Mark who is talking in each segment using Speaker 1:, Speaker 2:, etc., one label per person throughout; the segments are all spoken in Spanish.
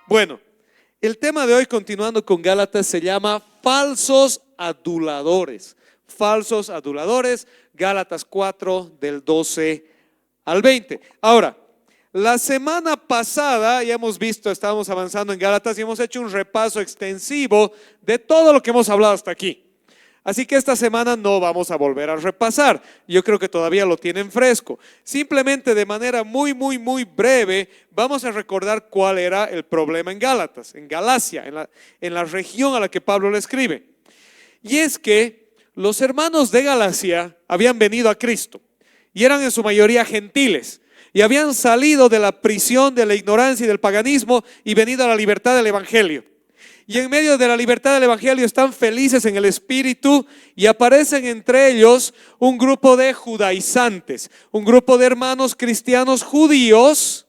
Speaker 1: Bueno, el tema de hoy, continuando con Gálatas, se llama falsos aduladores. Falsos aduladores, Gálatas 4 del 12 al 20. Ahora, la semana pasada ya hemos visto, estábamos avanzando en Gálatas y hemos hecho un repaso extensivo de todo lo que hemos hablado hasta aquí. Así que esta semana no vamos a volver a repasar. Yo creo que todavía lo tienen fresco. Simplemente de manera muy breve vamos a recordar cuál era el problema en Gálatas, en Galacia, en la región a la que Pablo le escribe. Y es que los hermanos de Galacia habían venido a Cristo y eran en su mayoría gentiles y habían salido de la prisión de la ignorancia y del paganismo y venido a la libertad del evangelio. Y en medio de la libertad del evangelio están felices en el espíritu y aparecen entre ellos un grupo de judaizantes, un grupo de hermanos cristianos judíos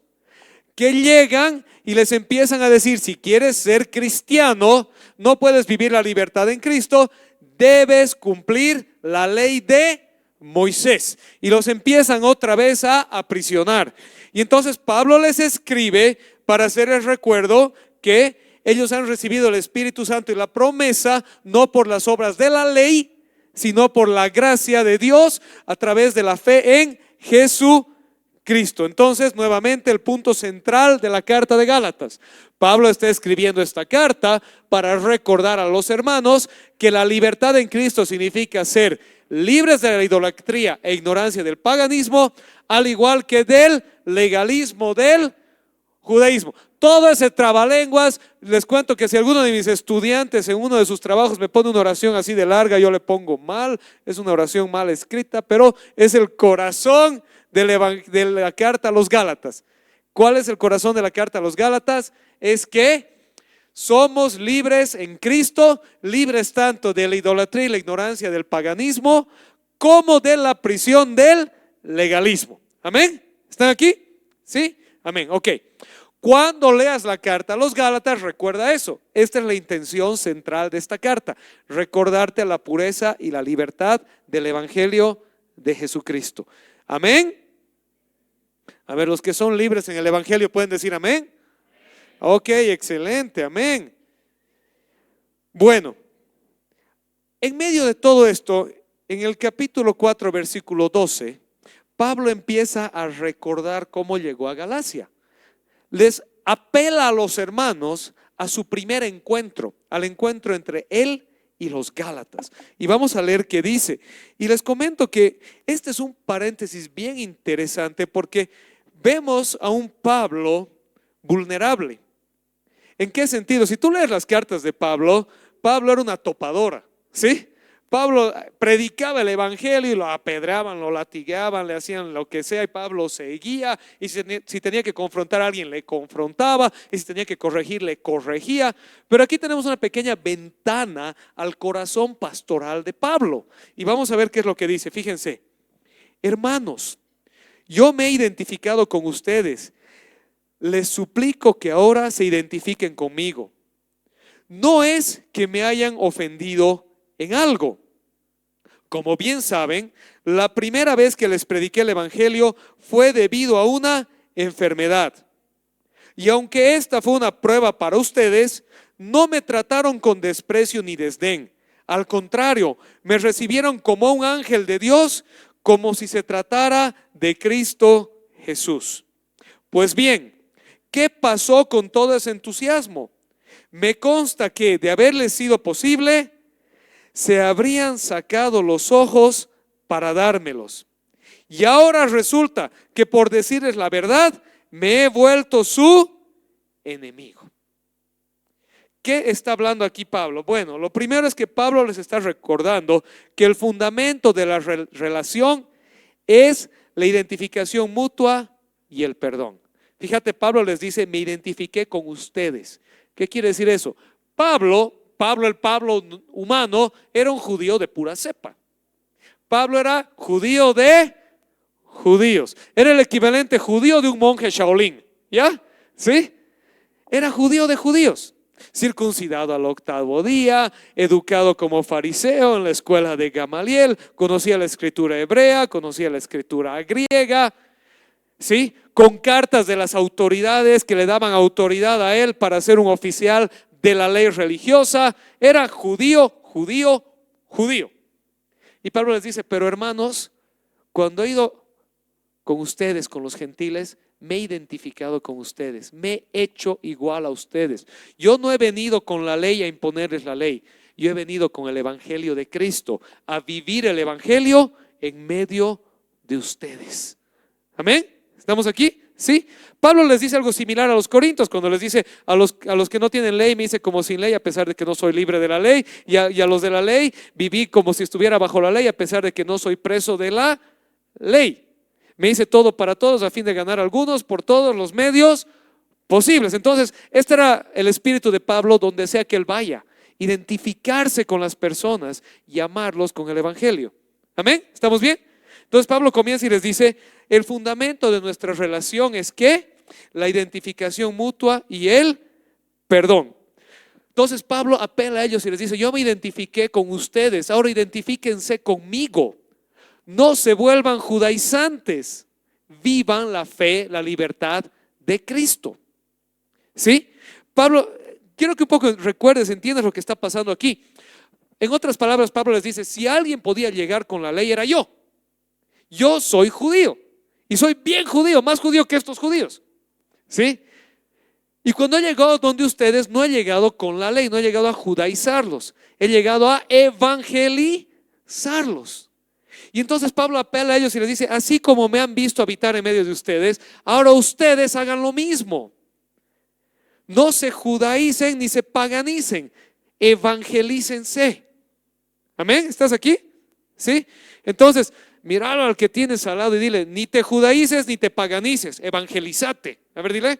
Speaker 1: que llegan y les empiezan a decir: si quieres ser cristiano, no puedes vivir la libertad en Cristo, debes cumplir la ley de Moisés. Y los empiezan otra vez a aprisionar. Y entonces Pablo les escribe para hacerles recuerdo que ellos han recibido el Espíritu Santo y la promesa no por las obras de la ley, sino por la gracia de Dios a través de la fe en Jesucristo. Entonces, nuevamente el punto central de la carta de Gálatas. Pablo está escribiendo esta carta para recordar a los hermanos que la libertad en Cristo significa ser libres de la idolatría e ignorancia del paganismo, al igual que del legalismo del judaísmo. Todo ese trabalenguas. Les cuento que si alguno de mis estudiantes en uno de sus trabajos me pone una oración así de larga, yo le pongo mal. Es una oración mal escrita, pero es el corazón de la carta a los Gálatas. ¿Cuál es el corazón de la carta a los Gálatas? Es que somos libres en Cristo, libres tanto de la idolatría y la ignorancia del paganismo, como de la prisión del legalismo. ¿Amén? ¿Están aquí? ¿Sí? Amén. Ok. Cuando leas la carta a los Gálatas, recuerda eso. Esta es la intención central de esta carta: recordarte la pureza y la libertad del evangelio de Jesucristo. Amén. A ver, los que son libres en el evangelio pueden decir amén. Ok, excelente, amén. Bueno, en medio de todo esto, en el capítulo 4, versículo 12, Pablo empieza a recordar cómo llegó a Galacia. Les apela a los hermanos a su primer encuentro, al encuentro entre él y los Gálatas. Y vamos a leer qué dice. Y les comento que este es un paréntesis bien interesante porque vemos a un Pablo vulnerable. ¿En qué sentido? Si tú lees las cartas de Pablo, Pablo era una topadora, ¿sí? Pablo predicaba el evangelio y lo apedreaban, lo latigaban, le hacían lo que sea, y Pablo seguía. Y si tenía que confrontar a alguien, le confrontaba, y si tenía que corregir, le corregía. Pero aquí tenemos una pequeña ventana al corazón pastoral de Pablo, y vamos a ver qué es lo que dice. Fíjense: hermanos, yo me he identificado con ustedes, les suplico que ahora se identifiquen conmigo. No es que me hayan ofendido en algo. Como bien saben, la primera vez que les prediqué el evangelio fue debido a una enfermedad. Y aunque esta fue una prueba para ustedes, no me trataron con desprecio ni desdén. Al contrario, me recibieron como un ángel de Dios, como si se tratara de Cristo Jesús. Pues bien, ¿qué pasó con todo ese entusiasmo? Me consta que, de haberles sido posible, se habrían sacado los ojos para dármelos. Y ahora resulta que, por decirles la verdad, me he vuelto su enemigo. ¿Qué está hablando aquí Pablo? Bueno, lo primero es que Pablo les está recordando que el fundamento de la relación es la identificación mutua y el perdón. Fíjate, Pablo les dice: me identifiqué con ustedes. ¿Qué quiere decir eso? Pablo, el Pablo humano, era un judío de pura cepa. Pablo era judío de judíos. Era el equivalente judío de un monje Shaolin. ¿Ya? ¿Sí? Era judío de judíos. Circuncidado al 8º día, educado como fariseo en la escuela de Gamaliel, conocía la escritura hebrea, conocía la escritura griega. ¿sí? Con cartas de las autoridades que le daban autoridad a él para ser un oficial de la ley religiosa. Era judío, judío, judío. Y Pablo les dice, pero hermanos, cuando he ido con ustedes, con los gentiles, me he identificado con ustedes, me he hecho igual a ustedes. Yo no he venido con la ley a imponerles la ley, yo he venido con el evangelio de Cristo, a vivir el evangelio en medio de ustedes. Amén. ¿Estamos aquí? ¿Sí? Pablo les dice algo similar a los corintios cuando les dice a los que no tienen ley, me dice como sin ley a pesar de que no soy libre de la ley, y a los de la ley viví como si estuviera bajo la ley a pesar de que no soy preso de la ley. Me dice todo para todos a fin de ganar a algunos por todos los medios posibles. Entonces este era el espíritu de Pablo donde sea que él vaya, identificarse con las personas y amarlos con el evangelio. Amén. ¿Estamos bien? Entonces Pablo comienza y les dice, el fundamento de nuestra relación es que la identificación mutua y el perdón. Entonces Pablo apela a ellos y les dice, yo me identifiqué con ustedes, ahora identifíquense conmigo. No se vuelvan judaizantes, vivan la fe, la libertad de Cristo. ¿Sí? Pablo, quiero que un poco recuerdes, entiendas lo que está pasando aquí. En otras palabras, Pablo les dice, si alguien podía llegar con la ley era yo. Yo soy judío y soy bien judío, más judío que estos judíos. ¿Sí? Y cuando he llegado donde ustedes, no he llegado con la ley, no he llegado a judaizarlos, he llegado a evangelizarlos. Y entonces Pablo apela a ellos y les dice, así como me han visto habitar en medio de ustedes, ahora ustedes hagan lo mismo. No se judaicen ni se paganicen, evangelícense. Amén. ¿Estás aquí? ¿Sí? Entonces míralo al que tienes al lado y dile, ni te judaices ni te paganices, evangelízate. A ver, dile.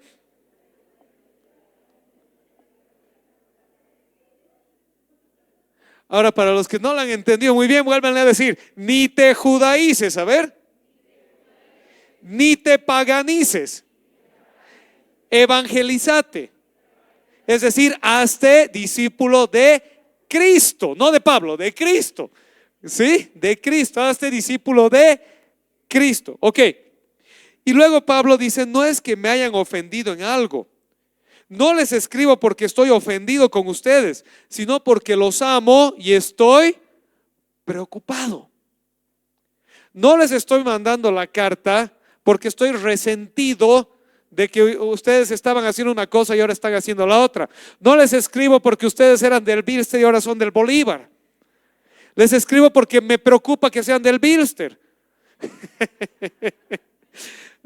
Speaker 1: Ahora, para los que no lo han entendido muy bien, vuélvanle a decir, ni te judaices, a ver, ni te paganices, evangelízate. Es decir, hazte discípulo de Cristo, no de Pablo, de Cristo. ¿Sí? De Cristo, hazte discípulo de Cristo. Ok. Y luego Pablo dice, no es que me hayan ofendido en algo. No les escribo porque estoy ofendido con ustedes, sino porque los amo y estoy preocupado. No les estoy mandando la carta porque estoy resentido de que ustedes estaban haciendo una cosa y ahora están haciendo la otra. No les escribo porque ustedes eran del Bilster y ahora son del Bolívar. Les escribo porque me preocupa que sean del Bilster.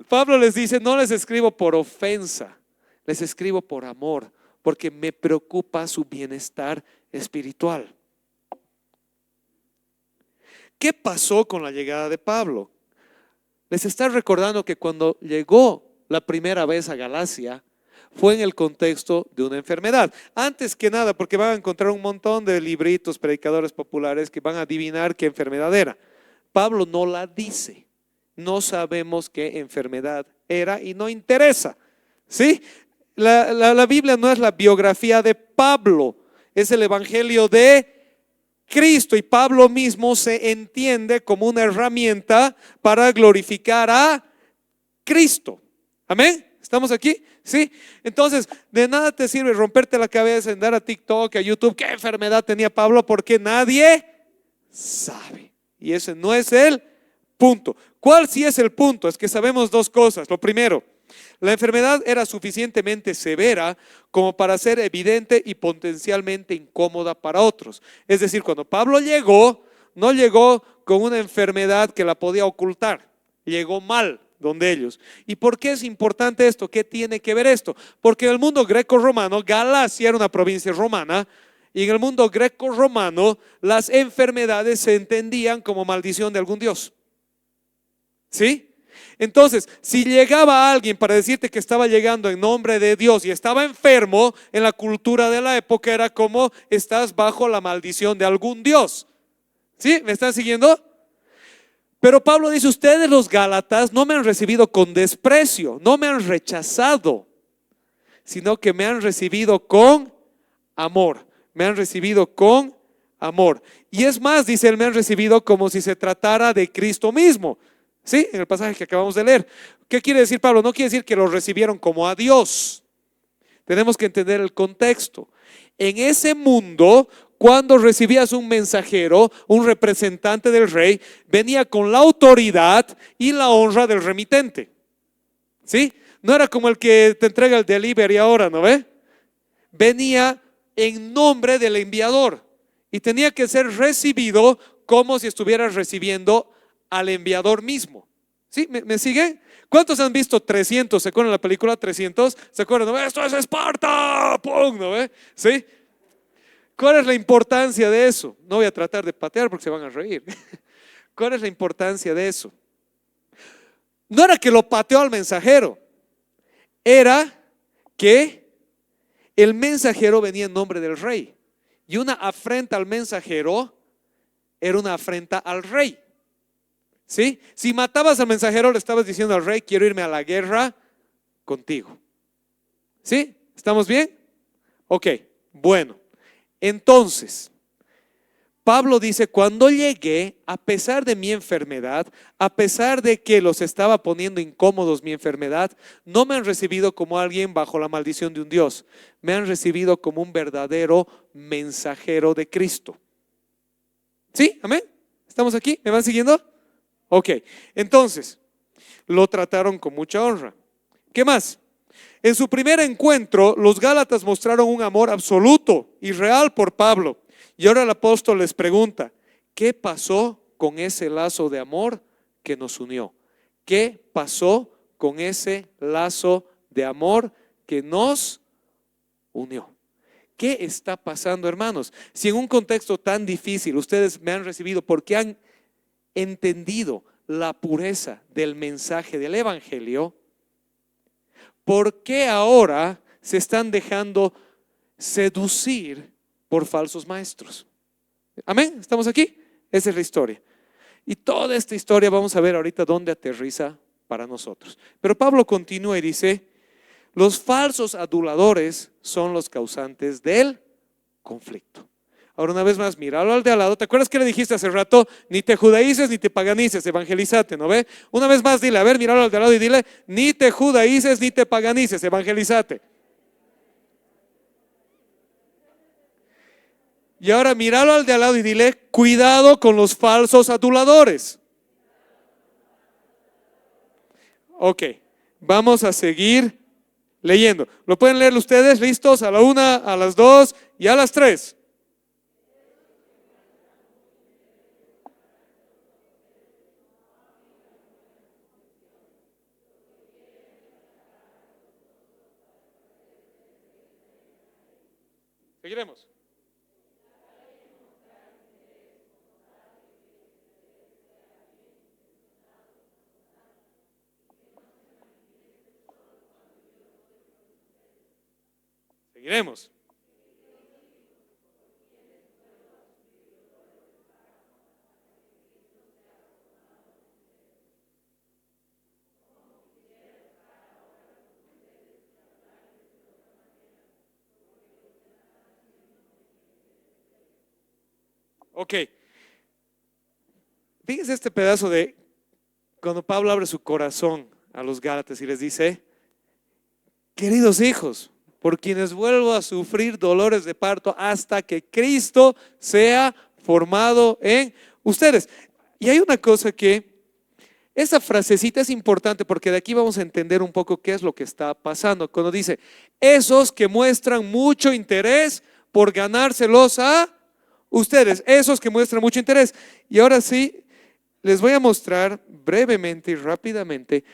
Speaker 1: Pablo les dice, no les escribo por ofensa, les escribo por amor, porque me preocupa su bienestar espiritual. ¿Qué pasó con la llegada de Pablo? Les está recordando que cuando llegó la primera vez a Galacia fue en el contexto de una enfermedad. Antes que nada, porque van a encontrar un montón de libritos, predicadores populares que van a adivinar qué enfermedad era. Pablo no la dice. No sabemos qué enfermedad era y no interesa. ¿Sí? La Biblia no es la biografía de Pablo, es el evangelio de Cristo, y Pablo mismo se entiende como una herramienta para glorificar a Cristo. Amén. ¿Estamos aquí? Sí. Entonces, de nada te sirve romperte la cabeza en dar a TikTok, a YouTube, qué enfermedad tenía Pablo, porque nadie sabe. Y ese no es el punto. ¿Cuál sí es el punto? Es que sabemos dos cosas. Lo primero, la enfermedad era suficientemente severa como para ser evidente y potencialmente incómoda para otros. Es decir, cuando Pablo llegó, no llegó con una enfermedad que la podía ocultar, llegó mal donde ellos. ¿Y por qué es importante esto? ¿Qué tiene que ver esto? Porque en el mundo greco-romano, Galacia era una provincia romana, y en el mundo greco-romano las enfermedades se entendían como maldición de algún dios. ¿Sí? Entonces, si llegaba alguien para decirte que estaba llegando en nombre de Dios y estaba enfermo, en la cultura de la época era como estás bajo la maldición de algún dios. ¿Sí? ¿Me están siguiendo? Pero Pablo dice, ustedes los Gálatas no me han recibido con desprecio, no me han rechazado, sino que me han recibido con amor. Me han recibido con amor. Y es más, dice él, me han recibido como si se tratara de Cristo mismo. ¿Sí? En el pasaje que acabamos de leer. ¿Qué quiere decir Pablo? No quiere decir que los recibieron como a Dios. Tenemos que entender el contexto. En ese mundo, cuando recibías un mensajero, un representante del rey, venía con la autoridad y la honra del remitente. ¿Sí? No era como el que te entrega el delivery ahora, ¿no ve? Venía en nombre del enviador y tenía que ser recibido como si estuvieras recibiendo al enviador mismo. ¿Sí? ¿Me sigue? ¿Cuántos han visto 300? ¿Se acuerdan de la película 300? ¿Se acuerdan? ¿No? Esto es Esparta. ¡Pum! ¿No ve? ¿Sí? ¿Cuál es la importancia de eso? No voy a tratar de patear porque se van a reír. ¿Cuál es la importancia de eso? No era que lo pateó al mensajero, era que el mensajero venía en nombre del rey. Y una afrenta al mensajero era una afrenta al rey. ¿Sí? Si matabas al mensajero, le estabas diciendo al rey: quiero irme a la guerra contigo. ¿Sí? ¿Estamos bien? Ok, bueno. Entonces, Pablo dice: cuando llegué, a pesar de mi enfermedad, a pesar de que los estaba poniendo incómodos mi enfermedad, no me han recibido como alguien bajo la maldición de un Dios. Me han recibido como un verdadero mensajero de Cristo. ¿Sí? ¿Amén? ¿Estamos aquí? ¿Me van siguiendo? Ok, entonces, lo trataron con mucha honra. ¿Qué más? En su primer encuentro, los Gálatas mostraron un amor absoluto y real por Pablo. Y ahora el apóstol les pregunta: ¿qué pasó con ese lazo de amor que nos unió? ¿Qué pasó con ese lazo de amor que nos unió? ¿Qué está pasando, hermanos? Si en un contexto tan difícil ustedes me han recibido porque han entendido la pureza del mensaje del evangelio, ¿por qué ahora se están dejando seducir por falsos maestros? Amén, ¿estamos aquí? Esa es la historia. Y toda esta historia vamos a ver ahorita dónde aterriza para nosotros. Pero Pablo continúa y dice: los falsos aduladores son los causantes del conflicto. Ahora, una vez más, míralo al de al lado. ¿Te acuerdas que le dijiste hace rato? Ni te judaices ni te paganices, evangelizate, ¿no ve? Una vez más dile, a ver, míralo al de al lado y dile: ni te judaices ni te paganices, evangelizate. Y ahora míralo al de al lado y dile: cuidado con los falsos aduladores. Ok, vamos a seguir leyendo. ¿Lo pueden leer ustedes? ¿Listos? A la 1, a las 2 y a las 3. Seguiremos. Seguiremos. Ok. Fíjense este pedazo de cuando Pablo abre su corazón a los Gálatas y les dice: queridos hijos, por quienes vuelvo a sufrir dolores de parto hasta que Cristo sea formado en ustedes. Y hay una cosa que, esa frasecita es importante porque de aquí vamos a entender un poco qué es lo que está pasando. Cuando dice: esos que muestran mucho interés por ganárselos a ustedes, esos que muestran mucho interés. Y ahora sí, les voy a mostrar brevemente y rápidamente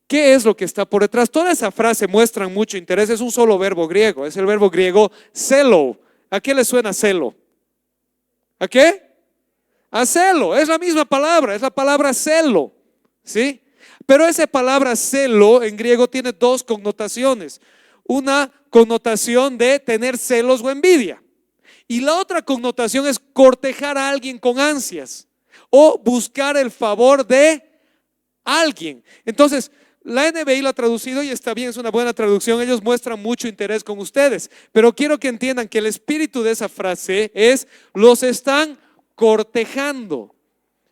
Speaker 1: qué es lo que está por detrás. Toda esa frase, muestran mucho interés, es un solo verbo griego, es el verbo griego celo. ¿A qué le suena celo? ¿A qué? A celo, es la misma palabra, es la palabra celo, ¿sí? Pero esa palabra celo en griego tiene dos connotaciones. Una connotación de tener celos o envidia, y la otra connotación es cortejar a alguien con ansias o buscar el favor de alguien. Entonces, la NBI lo ha traducido y está bien, es una buena traducción. Ellos muestran mucho interés con ustedes, pero quiero que entiendan que el espíritu de esa frase es: los están cortejando.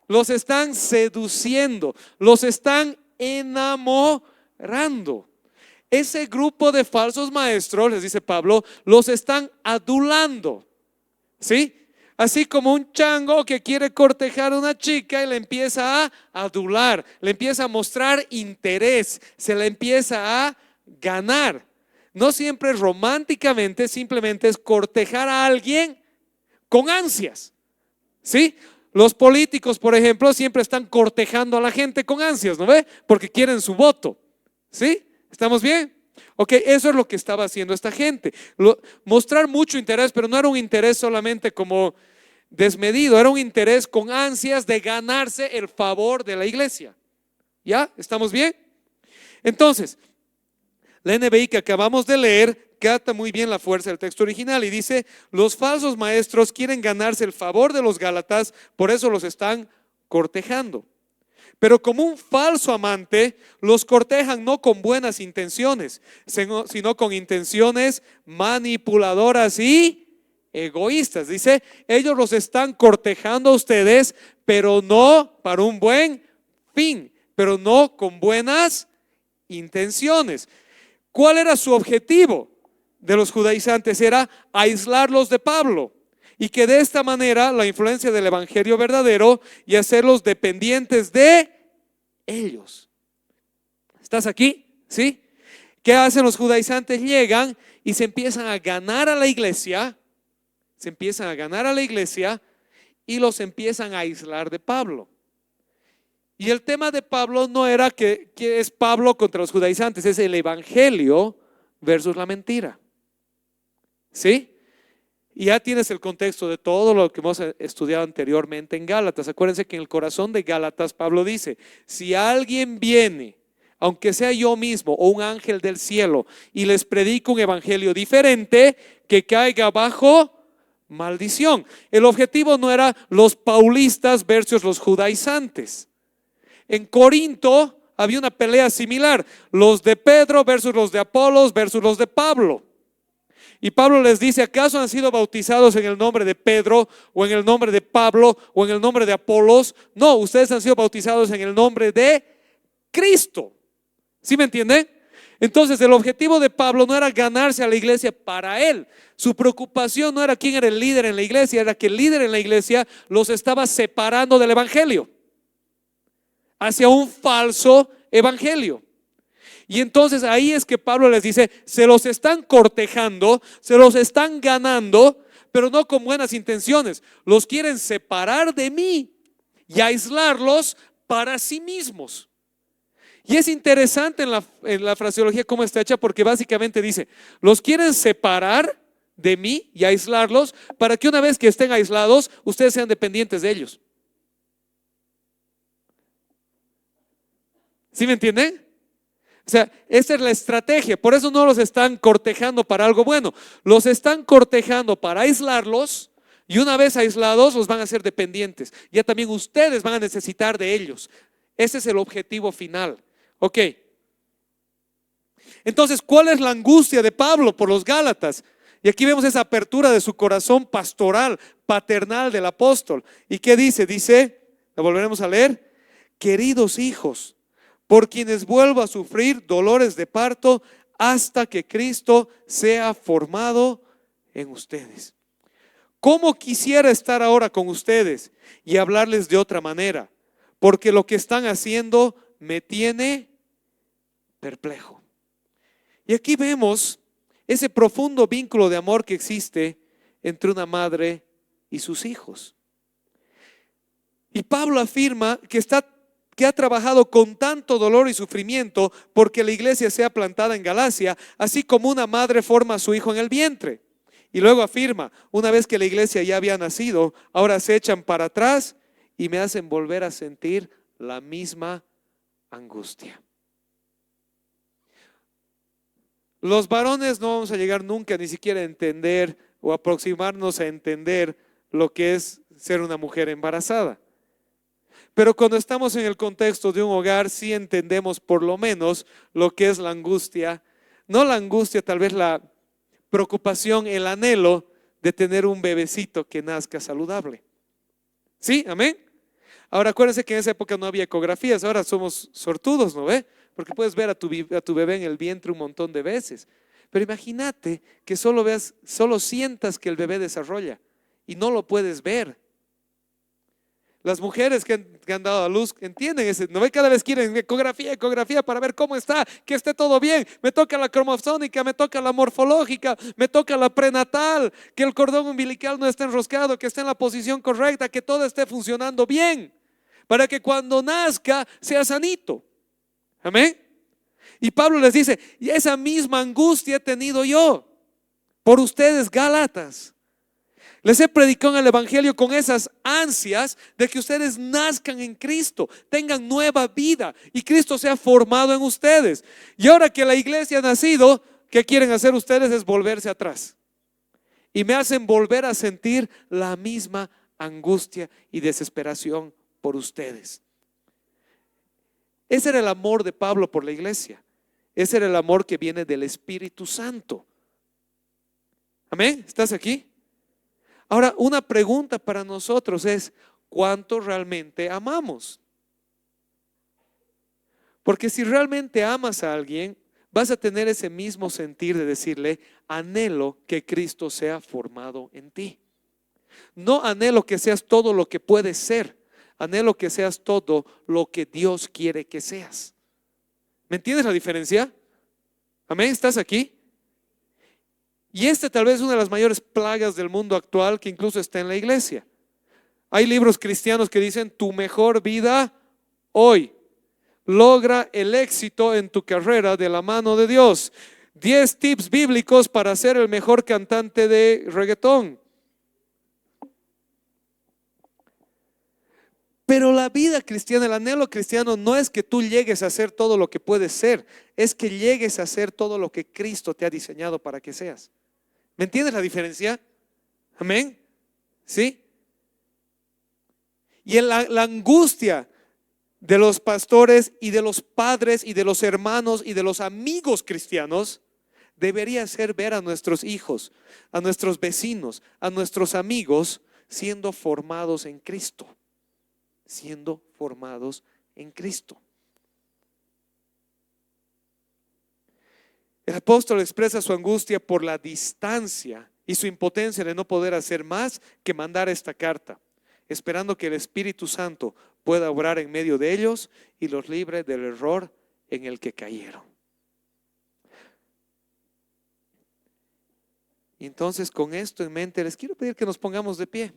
Speaker 1: los están seduciendo, los están enamorando. Ese grupo de falsos maestros, les dice Pablo, los están adulando, ¿sí? Así como un chango que quiere cortejar a una chica y le empieza a adular, le empieza a mostrar interés, se le empieza a ganar. No siempre románticamente, simplemente es cortejar a alguien con ansias, ¿sí? Los políticos, por ejemplo, siempre están cortejando a la gente con ansias, ¿no ve? Porque quieren su voto, ¿sí? ¿Estamos bien? Ok, eso es lo que estaba haciendo esta gente. Mostrar mucho interés, pero no era un interés solamente como desmedido, era un interés con ansias de ganarse el favor de la iglesia. ¿Ya? ¿Estamos bien? Entonces, la NBI que acabamos de leer capta muy bien la fuerza del texto original y dice: los falsos maestros quieren ganarse el favor de los Gálatas, por eso los están cortejando. Pero como un falso amante, los cortejan no con buenas intenciones, sino con intenciones manipuladoras y egoístas. Dice, ellos los están cortejando a ustedes, pero no para un buen fin, pero no con buenas intenciones. ¿Cuál era su objetivo de los judaizantes? Era aislarlos de Pablo y que de esta manera la influencia del evangelio verdadero y hacerlos dependientes de ellos. ¿Estás aquí? ¿Sí? ¿Qué hacen los judaizantes? Llegan y se empiezan a ganar a la iglesia, y los empiezan a aislar de Pablo. Y el tema de Pablo no era que es Pablo contra los judaizantes, es el evangelio versus la mentira. ¿Sí? Y ya tienes el contexto de todo lo que hemos estudiado anteriormente en Gálatas. Acuérdense que en el corazón de Gálatas Pablo dice: si alguien viene, aunque sea yo mismo o un ángel del cielo, y les predica un evangelio diferente, que caiga bajo maldición. El objetivo no era los paulistas versus los judaizantes. En Corinto había una pelea similar, los de Pedro versus los de Apolos versus los de Pablo. Y Pablo les dice: ¿acaso han sido bautizados en el nombre de Pedro o en el nombre de Pablo o en el nombre de Apolos? No, ustedes han sido bautizados en el nombre de Cristo. ¿Sí me entienden? Entonces el objetivo de Pablo no era ganarse a la iglesia para él. Su preocupación no era quién era el líder en la iglesia, era que el líder en la iglesia los estaba separando del evangelio hacia un falso evangelio. Y entonces ahí es que Pablo les dice: se los están cortejando, se los están ganando, pero no con buenas intenciones. Los quieren separar de mí y aislarlos para sí mismos. Y es interesante en la fraseología cómo está hecha, porque básicamente dice: los quieren separar de mí y aislarlos para que una vez que estén aislados, ustedes sean dependientes de ellos. ¿Sí me entienden? O sea, esa es la estrategia. Por eso no los están cortejando para algo bueno. Los están cortejando para aislarlos, y una vez aislados los van a hacer dependientes. Ya también ustedes van a necesitar de ellos. Ese es el objetivo final. Ok. Entonces, ¿cuál es la angustia de Pablo por los Gálatas? Y aquí vemos esa apertura de su corazón pastoral, paternal del apóstol. ¿Y qué dice? Dice, la volveremos a leer: queridos hijos, por quienes vuelvo a sufrir dolores de parto hasta que Cristo sea formado en ustedes. ¿Cómo quisiera estar ahora con ustedes y hablarles de otra manera? Porque lo que están haciendo me tiene perplejo. Y aquí vemos ese profundo vínculo de amor que existe entre una madre y sus hijos. Y Pablo afirma que ha trabajado con tanto dolor y sufrimiento porque la iglesia sea plantada en Galacia, así como una madre forma a su hijo en el vientre. Y luego afirma: una vez que la iglesia ya había nacido, ahora se echan para atrás y me hacen volver a sentir la misma angustia. Los varones no vamos a llegar nunca ni siquiera a entender o aproximarnos a entender lo que es ser una mujer embarazada. Pero cuando estamos en el contexto de un hogar, sí entendemos por lo menos lo que es la angustia. No la angustia, tal vez la preocupación, el anhelo de tener un bebecito que nazca saludable. ¿Sí? Amén. Ahora acuérdense que en esa época no había ecografías, ahora somos sortudos, ¿no ve? Porque puedes ver a tu bebé en el vientre un montón de veces. Pero imagínate que solo sientas que el bebé desarrolla y no lo puedes ver. Las mujeres que han dado a luz entienden ese, ¿no ve? Cada vez quieren ecografía para ver cómo está, que esté todo bien. Me toca la cromosómica, me toca la morfológica, me toca la prenatal, que el cordón umbilical no esté enroscado, que esté en la posición correcta, que todo esté funcionando bien, para que cuando nazca sea sanito. Amén. Y Pablo les dice, y esa misma angustia he tenido yo por ustedes, Gálatas. Les he predicado en el Evangelio con esas ansias de que ustedes nazcan en Cristo, tengan nueva vida y Cristo sea formado en ustedes. Y ahora que la iglesia ha nacido, ¿qué quieren hacer ustedes? Es volverse atrás. Y me hacen volver a sentir la misma angustia y desesperación por ustedes. Ese era el amor de Pablo por la iglesia. Ese era el amor que viene del Espíritu Santo. Amén. ¿Estás aquí? Ahora, una pregunta para nosotros es, ¿cuánto realmente amamos? Porque si realmente amas a alguien, vas a tener ese mismo sentir de decirle, anhelo que Cristo sea formado en ti. No anhelo que seas todo lo que puedes ser, anhelo que seas todo lo que Dios quiere que seas. ¿Me entiendes la diferencia? Amén, ¿estás aquí? Y tal vez es una de las mayores plagas del mundo actual, que incluso está en la iglesia. Hay libros cristianos que dicen, tu mejor vida hoy. Logra el éxito en tu carrera de la mano de Dios. 10 tips bíblicos para ser el mejor cantante de reggaetón. Pero la vida cristiana, el anhelo cristiano no es que tú llegues a ser todo lo que puedes ser, es que llegues a ser todo lo que Cristo te ha diseñado para que seas. ¿Me entiendes la diferencia? Amén. ¿Sí? Y la angustia de los pastores y de los padres y de los hermanos y de los amigos cristianos debería ser ver a nuestros hijos, a nuestros vecinos, a nuestros amigos siendo formados en Cristo. Siendo formados en Cristo. El apóstol expresa su angustia por la distancia y su impotencia de no poder hacer más que mandar esta carta, esperando que el Espíritu Santo pueda obrar en medio de ellos y los libre del error en el que cayeron. Y entonces, con esto en mente, les quiero pedir que nos pongamos de pie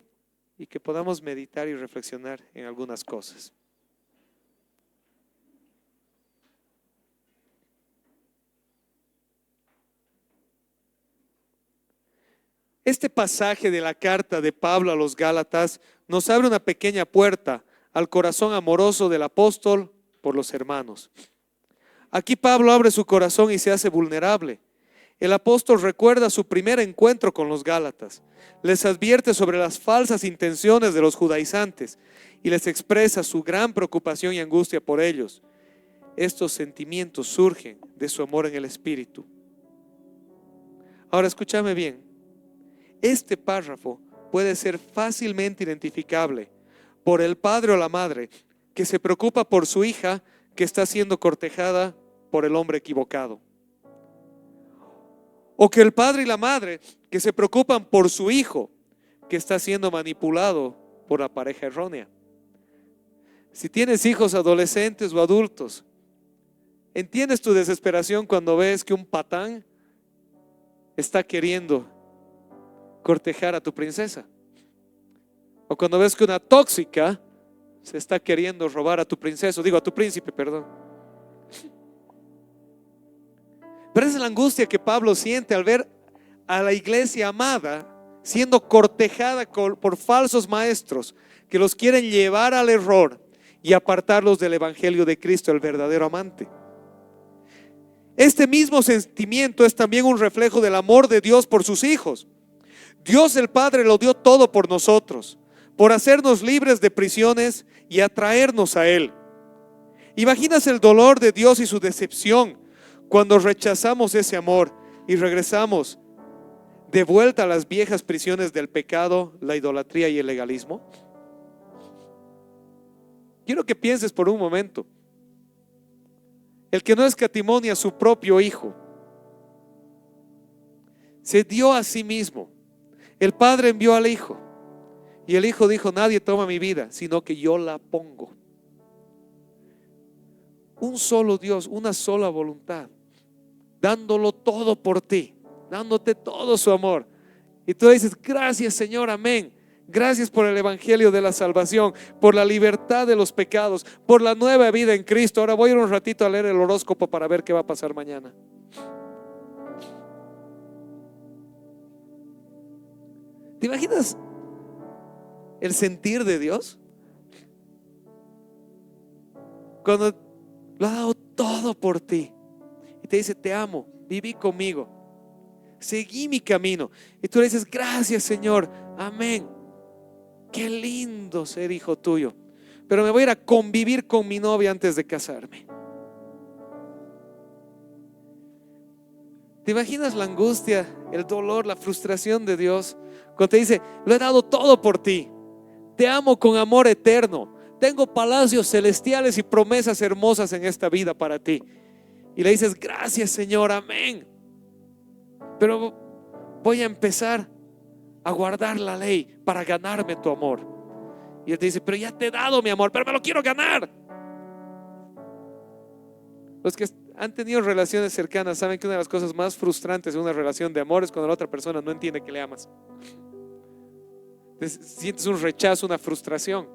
Speaker 1: y que podamos meditar y reflexionar en algunas cosas. Este pasaje de la carta de Pablo a los Gálatas nos abre una pequeña puerta al corazón amoroso del apóstol por los hermanos. Aquí Pablo abre su corazón y se hace vulnerable. El apóstol recuerda su primer encuentro con los Gálatas, les advierte sobre las falsas intenciones de los judaizantes y les expresa su gran preocupación y angustia por ellos. Estos sentimientos surgen de su amor en el Espíritu. Ahora escúchame bien. Este párrafo puede ser fácilmente identificable por el padre o la madre que se preocupa por su hija que está siendo cortejada por el hombre equivocado. O que el padre y la madre que se preocupan por su hijo que está siendo manipulado por la pareja errónea. Si tienes hijos adolescentes o adultos, ¿entiendes tu desesperación cuando ves que un patán está queriendo cortejar a tu princesa? O cuando ves que una tóxica se está queriendo robar a tu princesa, a tu príncipe, perdón. Pero esa es la angustia que Pablo siente al ver a la iglesia amada siendo cortejada por falsos maestros que los quieren llevar al error y apartarlos del evangelio de Cristo, el verdadero amante. Este mismo sentimiento es también un reflejo del amor de Dios por sus hijos. Dios el Padre lo dio todo por nosotros, por hacernos libres de prisiones y atraernos a Él. ¿Imaginas el dolor de Dios y su decepción cuando rechazamos ese amor y regresamos de vuelta a las viejas prisiones del pecado, la idolatría y el legalismo? Quiero que pienses por un momento. El que no escatimó a su propio hijo, se dio a sí mismo. El Padre envió al Hijo y el Hijo dijo: nadie toma mi vida, sino que yo la pongo. Un solo Dios, una sola voluntad, dándolo todo por ti, dándote todo su amor. Y tú dices: gracias, Señor, amén. Gracias por el evangelio de la salvación, por la libertad de los pecados, por la nueva vida en Cristo. Ahora voy a ir un ratito a leer el horóscopo para ver qué va a pasar mañana. ¿Te imaginas el sentir de Dios? Cuando lo ha dado todo por ti y te dice: te amo, viví conmigo, seguí mi camino. Y tú le dices: gracias, Señor, amén. Qué lindo ser hijo tuyo, pero me voy a ir a convivir con mi novia antes de casarme. ¿Te imaginas la angustia, el dolor, la frustración de Dios cuando te dice: lo he dado todo por ti, te amo con amor eterno, tengo palacios celestiales y promesas hermosas en esta vida para ti? Y le dices: gracias, Señor, amén, pero voy a empezar a guardar la ley para ganarme tu amor. Y Él te dice: pero ya te he dado mi amor, pero me lo quiero ganar. Los que han tenido relaciones cercanas saben que una de las cosas más frustrantes de una relación de amor es cuando la otra persona no entiende que le amas. Sientes un rechazo, una frustración.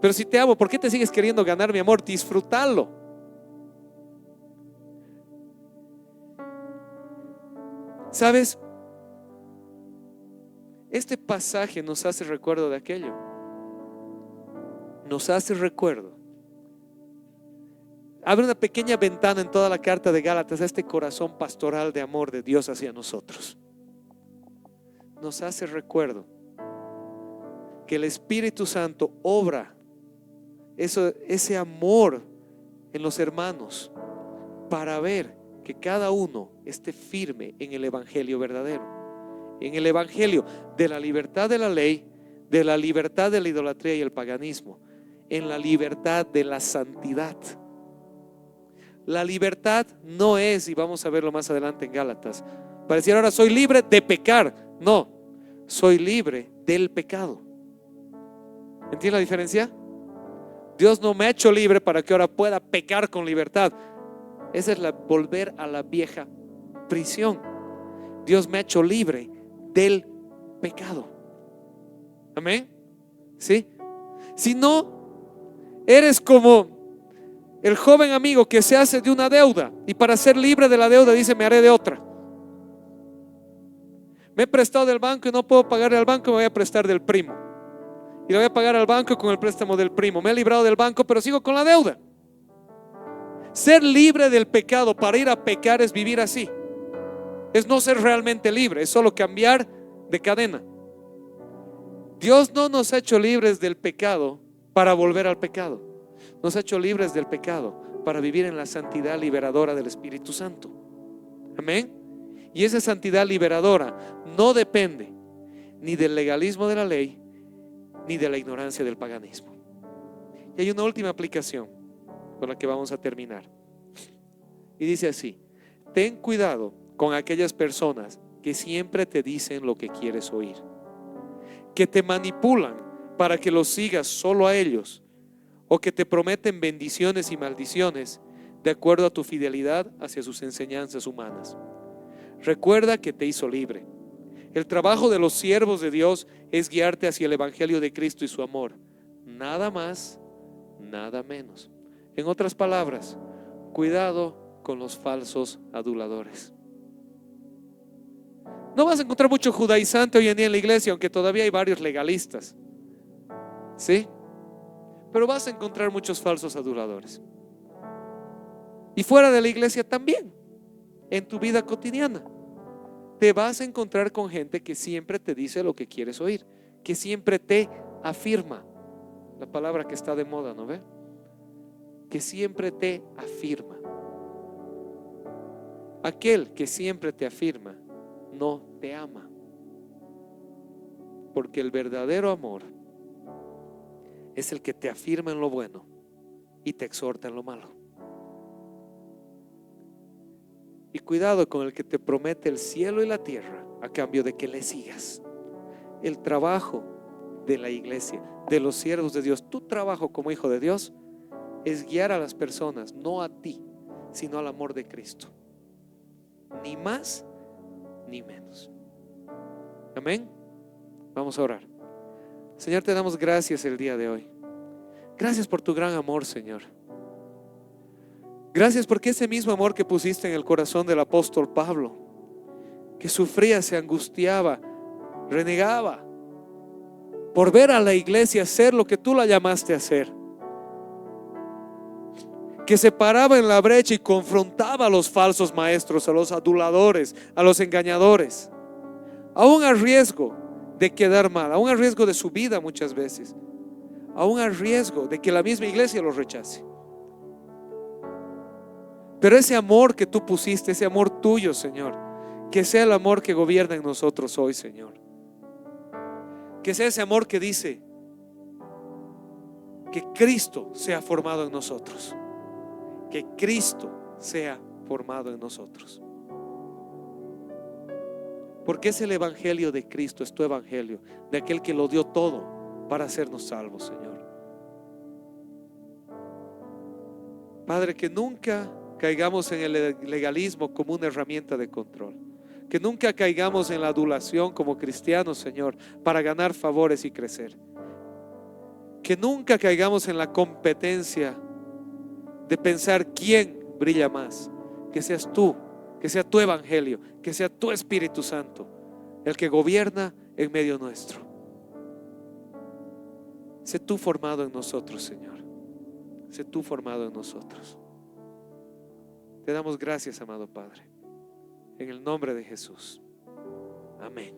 Speaker 1: Pero si te amo, ¿por qué te sigues queriendo ganar mi amor? Disfrútalo. ¿Sabes? Este pasaje nos hace recuerdo de aquello. Nos hace recuerdo. Abre una pequeña ventana en toda la carta de Gálatas a este corazón pastoral de amor de Dios hacia nosotros. Nos hace recuerdo que el Espíritu Santo obra ese amor en los hermanos para ver que cada uno esté firme en el evangelio verdadero, en el evangelio de la libertad de la ley, de la libertad de la idolatría y el paganismo, en la libertad de la santidad. La libertad no es, y vamos a verlo más adelante en Gálatas, para decir: ahora soy libre de pecar. No, soy libre del pecado. ¿Entiendes la diferencia? Dios no me ha hecho libre para que ahora pueda pecar con libertad. Esa es volver a la vieja prisión. Dios me ha hecho libre del pecado. Amén. ¿Sí? Si no, eres como el joven amigo que se hace de una deuda y para ser libre de la deuda dice: me haré de otra. Me he prestado del banco y no puedo pagarle al banco, me voy a prestar del primo y le voy a pagar al banco con el préstamo del primo. Me he librado del banco, pero sigo con la deuda. Ser libre del pecado para ir a pecar es vivir así. Es no ser realmente libre, es solo cambiar de cadena. Dios no nos ha hecho libres del pecado para volver al pecado. Nos ha hecho libres del pecado para vivir en la santidad liberadora del Espíritu Santo. Amén. Y esa santidad liberadora no depende ni del legalismo de la ley ni de la ignorancia del paganismo. Y hay una última aplicación con la que vamos a terminar. Y dice así: ten cuidado con aquellas personas que siempre te dicen lo que quieres oír, que te manipulan para que los sigas solo a ellos, o que te prometen bendiciones y maldiciones de acuerdo a tu fidelidad hacia sus enseñanzas humanas. Recuerda que te hizo libre. El trabajo de los siervos de Dios es guiarte hacia el evangelio de Cristo y su amor. Nada más, nada menos. En otras palabras, cuidado con los falsos aduladores. No vas a encontrar mucho judaizante hoy en día en la iglesia, aunque todavía hay varios legalistas, ¿sí? Pero vas a encontrar muchos falsos aduladores. Y fuera de la iglesia también, en tu vida cotidiana, te vas a encontrar con gente que siempre te dice lo que quieres oír, que siempre te afirma. La palabra que está de moda, ¿no ve? Que siempre te afirma. Aquel que siempre te afirma no te ama, porque el verdadero amor es el que te afirma en lo bueno y te exhorta en lo malo. Y cuidado con el que te promete el cielo y la tierra a cambio de que le sigas. El trabajo de la iglesia, de los siervos de Dios, tu trabajo como hijo de Dios es guiar a las personas, no a ti, sino al amor de Cristo. Ni más ni menos. Amén. Vamos a orar. Señor, te damos gracias el día de hoy. Gracias por tu gran amor, Señor. Gracias porque ese mismo amor que pusiste en el corazón del apóstol Pablo, que sufría, se angustiaba, renegaba por ver a la iglesia hacer lo que tú la llamaste a hacer, que se paraba en la brecha y confrontaba a los falsos maestros, a los aduladores, a los engañadores, aún a riesgo de quedar mal, aún a riesgo de su vida muchas veces, aún a riesgo de que la misma iglesia los rechace. Pero ese amor que tú pusiste, ese amor tuyo, Señor, que sea el amor que gobierna en nosotros hoy, Señor. Que sea ese amor que dice que Cristo sea formado en nosotros. Que Cristo sea formado en nosotros. Porque es el evangelio de Cristo, es tu evangelio, de aquel que lo dio todo para hacernos salvos, Señor. Padre, que nunca caigamos en el legalismo como una herramienta de control. Que nunca caigamos en la adulación como cristianos, Señor, para ganar favores y crecer. Que nunca caigamos en la competencia de pensar quién brilla más. Que seas tú, que sea tu evangelio, que sea tu Espíritu Santo el que gobierna en medio nuestro. Sé tú formado en nosotros, Señor. Sé tú formado en nosotros. Te damos gracias, amado Padre, en el nombre de Jesús. Amén.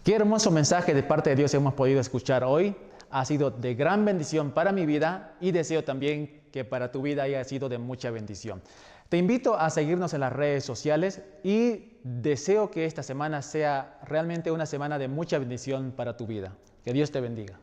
Speaker 2: Qué hermoso mensaje de parte de Dios hemos podido escuchar hoy. Ha sido de gran bendición para mi vida y deseo también que para tu vida haya sido de mucha bendición. Te invito a seguirnos en las redes sociales y deseo que esta semana sea realmente una semana de mucha bendición para tu vida. Que Dios te bendiga.